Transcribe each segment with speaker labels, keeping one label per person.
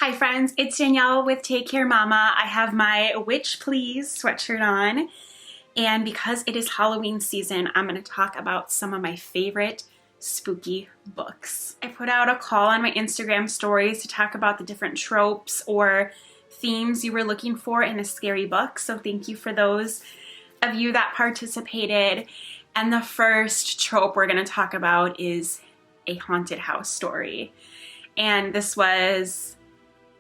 Speaker 1: Hi friends, it's Danielle with Take Care Mama. I have my Witch Please sweatshirt on, and because it is Halloween season, I'm going to talk about some of my favorite spooky books. I put out a call on my Instagram stories to talk about the different tropes or themes you were looking for in a scary book, so thank you for those of you that participated. And the first trope we're going to talk about is a haunted house story. And this was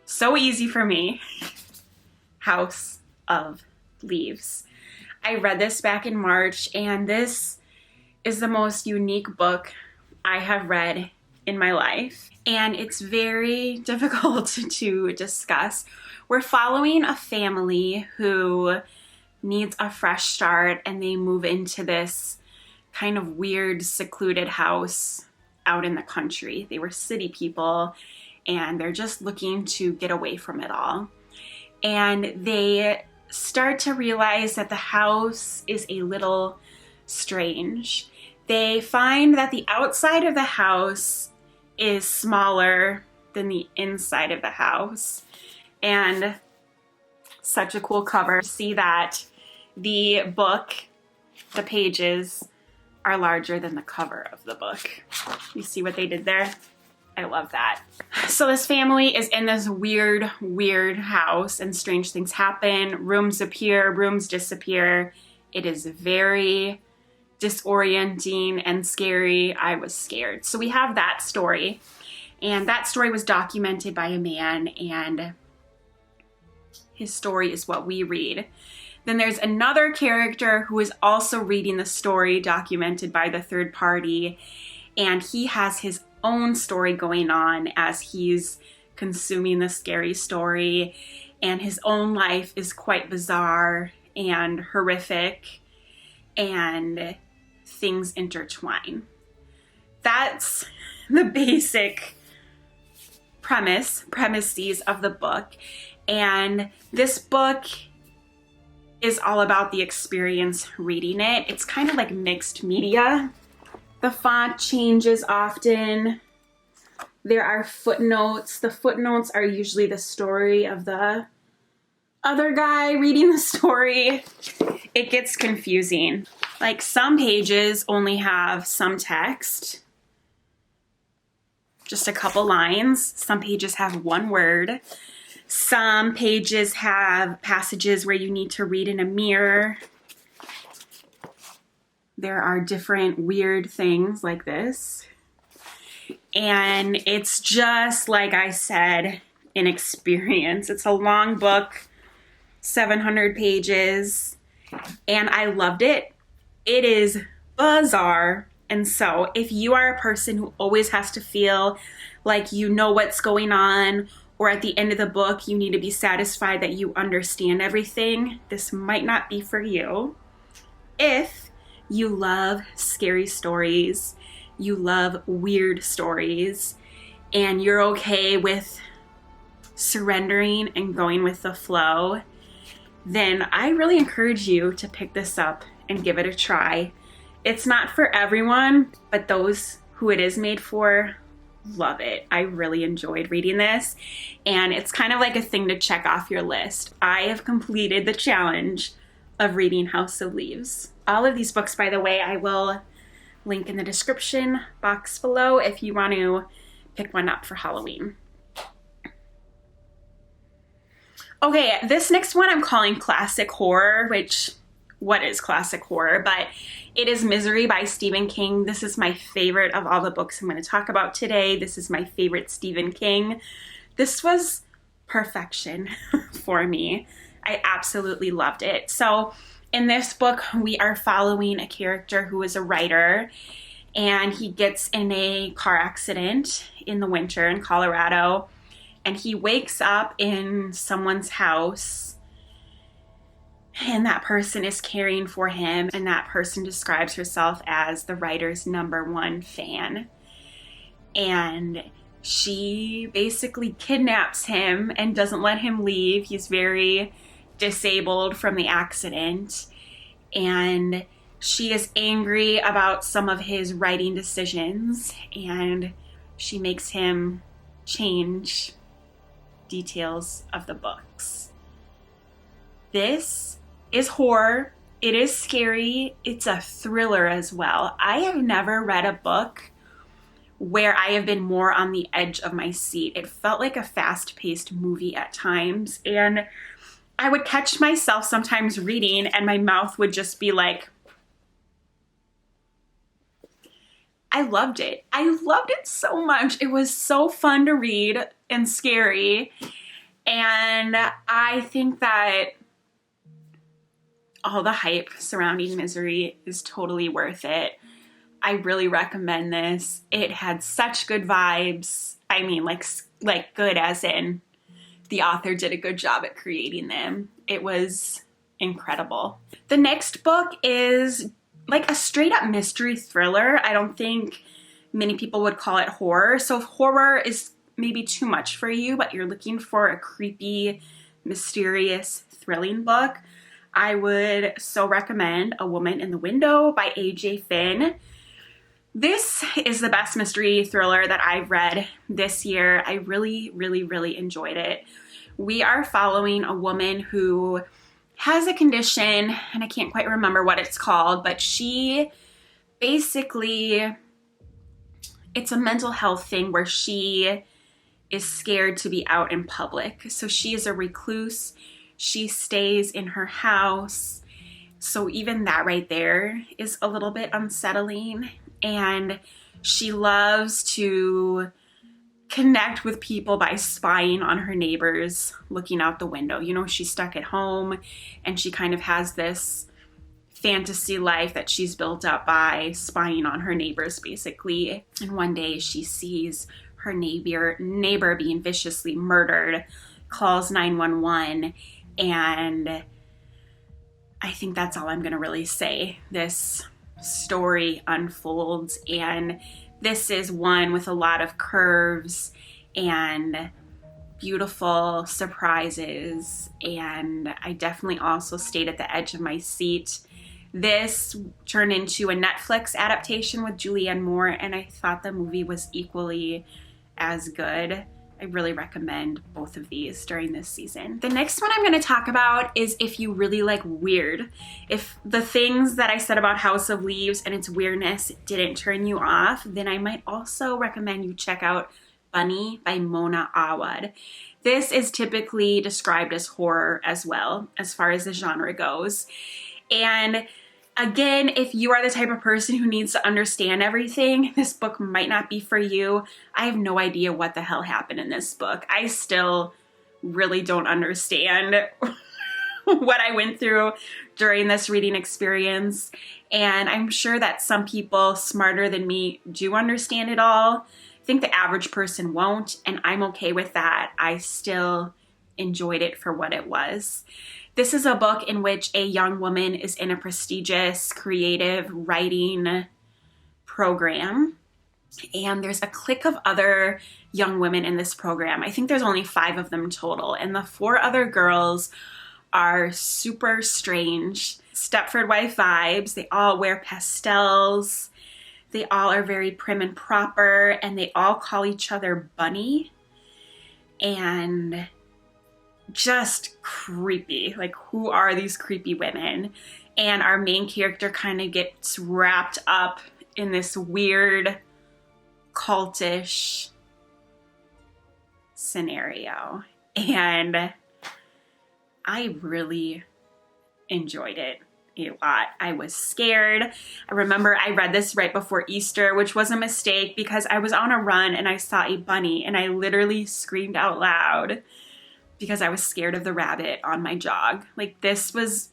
Speaker 1: so easy for me. House of Leaves. I read this back in March, and this is the most unique book I have read in my life. And it's very difficult to discuss. We're following a family who needs a fresh start, and they move into this kind of weird, secluded house out in the country. They were city people, and they're just looking to get away from it all. And they start to realize that the house is a little strange. They find that the outside of the house is smaller than the inside of the house. And such a cool cover. See that the book, the pages are larger than the cover of the book. You see what they did there? I love that. So this family is in this weird house, and strange things happen. Rooms appear, rooms disappear. It is very disorienting and scary. I was scared. So we have that story, and that story was documented by a man, and his story is what we read. Then there's another character who is also reading the story documented by the third party, and he has his own story going on as he's consuming the scary story, and his own life is quite bizarre and horrific, and things intertwine. That's the basic premises of the book, and this book is all about the experience reading it. It's kind of like mixed media. The font changes often. There are footnotes. The footnotes are usually the story of the other guy reading the story. It gets confusing. Like, some pages only have some text, just a couple lines. Some pages have one word. Some pages have passages where you need to read in a mirror. There are different weird things like this. And it's just, like I said, an experience. It's a long book, 700 pages, and I loved it. It is bizarre. And so if you are a person who always has to feel like you know what's going on, or at the end of the book you need to be satisfied that you understand everything, this might not be for you. If you love scary stories, you love weird stories, and you're okay with surrendering and going with the flow, then I really encourage you to pick this up and give it a try. It's not for everyone, but those who it is made for love it. I really enjoyed reading this, and it's kind of like a thing to check off your list. I have completed the challenge of reading House of Leaves. All of these books, by the way, I will link in the description box below if you want to pick one up for Halloween. Okay, this next one I'm calling classic horror, which, what is classic horror? But it is Misery by Stephen King. This is my favorite of all the books I'm going to talk about today. This is my favorite Stephen King. This was perfection for me. I absolutely loved it. So in this book, we are following a character who is a writer, and he gets in a car accident in the winter in Colorado, and he wakes up in someone's house, and that person is caring for him, and that person describes herself as the writer's #1 fan. And she basically kidnaps him and doesn't let him leave. He's very disabled from the accident, and she is angry about some of his writing decisions, and she makes him change details of the books. This is horror. It is scary. It's a thriller as well. I have never read a book where I have been more on the edge of my seat. It felt like a fast-paced movie at times, and I would catch myself sometimes reading and my mouth would just be like, I loved it. I loved it so much. It was so fun to read and scary. And I think that all the hype surrounding Misery is totally worth it. I really recommend this. It had such good vibes. I mean, like good as in the author did a good job at creating them. It was incredible. The next book is like a straight up mystery thriller. I don't think many people would call it horror. So if horror is maybe too much for you, but you're looking for a creepy, mysterious, thrilling book, I would so recommend A Woman in the Window by A.J. Finn. This is the best mystery thriller that I've read this year. I really, really, really enjoyed it. We are following a woman who has a condition, and I can't quite remember what it's called, but she basically, it's a mental health thing where she is scared to be out in public. So she is a recluse. She stays in her house. So even that right there is a little bit unsettling. And she loves to connect with people by spying on her neighbors looking out the window. You know, she's stuck at home and she kind of has this fantasy life that she's built up by spying on her neighbors, basically. And one day she sees her neighbor being viciously murdered, calls 911, and I think that's all I'm gonna really say. This story unfolds, and this is one with a lot of curves and beautiful surprises, and I definitely also stayed at the edge of my seat. This turned into a Netflix adaptation with Julianne Moore, and I thought the movie was equally as good. I really recommend both of these during this season. The next one I'm going to talk about is if you really like weird. If the things that I said about House of Leaves and its weirdness didn't turn you off, then I might also recommend you check out Bunny by Mona Awad. This is typically described as horror as well, as far as the genre goes. And again, if you are the type of person who needs to understand everything, this book might not be for you. I have no idea what the hell happened in this book. I still really don't understand what I went through during this reading experience. And I'm sure that some people smarter than me do understand it all. I think the average person won't, and I'm okay with that. I still enjoyed it for what it was. This is a book in which a young woman is in a prestigious creative writing program, and there's a clique of other young women in this program. I think there's only 5 of them total, and the 4 other girls are super strange. Stepford wife vibes. They all wear pastels. They all are very prim and proper, and they all call each other Bunny. And just creepy. Like, who are these creepy women? And our main character kind of gets wrapped up in this weird cultish scenario. And I really enjoyed it a lot. I was scared. I remember I read this right before Easter, which was a mistake because I was on a run and I saw a bunny and I literally screamed out loud because I was scared of the rabbit on my jog. Like, this was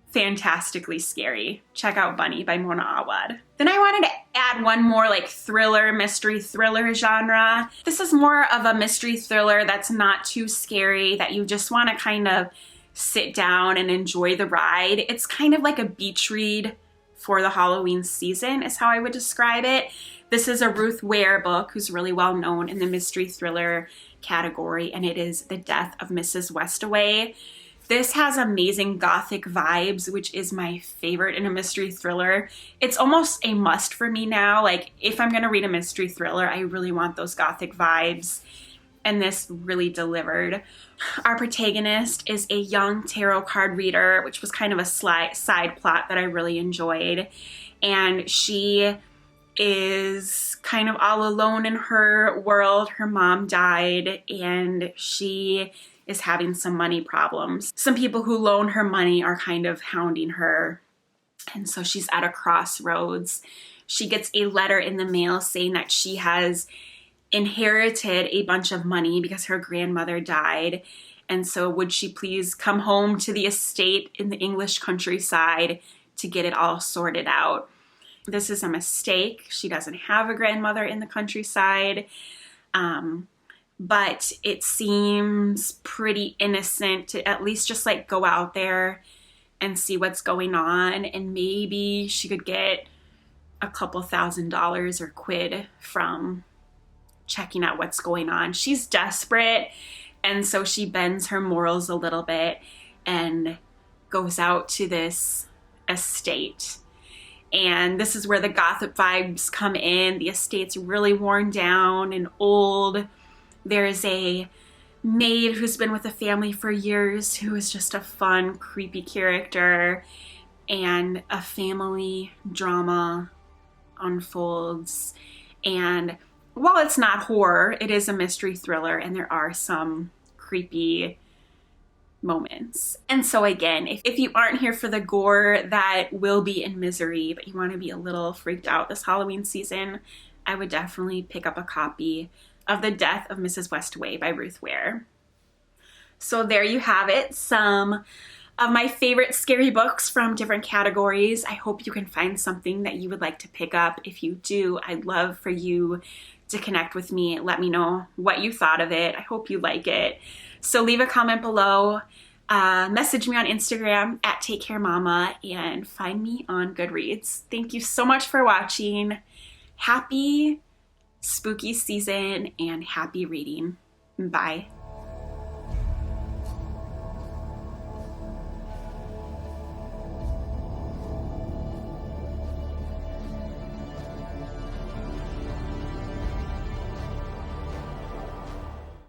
Speaker 1: fantastically scary. Check out Bunny by Mona Awad. Then I wanted to add one more like thriller, mystery thriller genre. This is more of a mystery thriller that's not too scary, that you just want to kind of sit down and enjoy the ride. It's kind of like a beach read for the Halloween season is how I would describe it. This is a Ruth Ware book who's really well known in the mystery thriller category, and it is The Death of Mrs. Westaway. This has amazing gothic vibes, which is my favorite in a mystery thriller. It's almost a must for me now. Like, if I'm gonna read a mystery thriller, I really want those gothic vibes. and this really delivered. Our protagonist is a young tarot card reader, which was kind of a side plot that I really enjoyed. And she is kind of all alone in her world. Her mom died and she is having some money problems. Some people who loan her money are kind of hounding her, and so she's at a crossroads. She gets a letter in the mail saying that she has inherited a bunch of money because her grandmother died, and so would she please come home to the estate in the English countryside to get it all sorted out. This is a mistake. She doesn't have a grandmother in the countryside, but it seems pretty innocent to at least just like go out there and see what's going on, and maybe she could get a couple $1,000s or quid from checking out what's going on. She's desperate, and so she bends her morals a little bit and goes out to this estate. And this is where the gothic vibes come in. The estate's really worn down and old. There's a maid who's been with the family for years who is just a fun, creepy character, and a family drama unfolds. And while it's not horror, it is a mystery thriller, and there are some creepy moments. And so again, if you aren't here for the gore that will be in Misery, but you want to be a little freaked out this Halloween season, I would definitely pick up a copy of The Death of Mrs. Westaway by Ruth Ware. So there you have it, some of my favorite scary books from different categories. I hope you can find something that you would like to pick up. If you do, I'd love for you to connect with me. Let me know what you thought of it. I hope you like it. So leave a comment below, message me on Instagram at takecaremamayt, and find me on Goodreads. Thank you so much for watching. Happy spooky season and happy reading. Bye.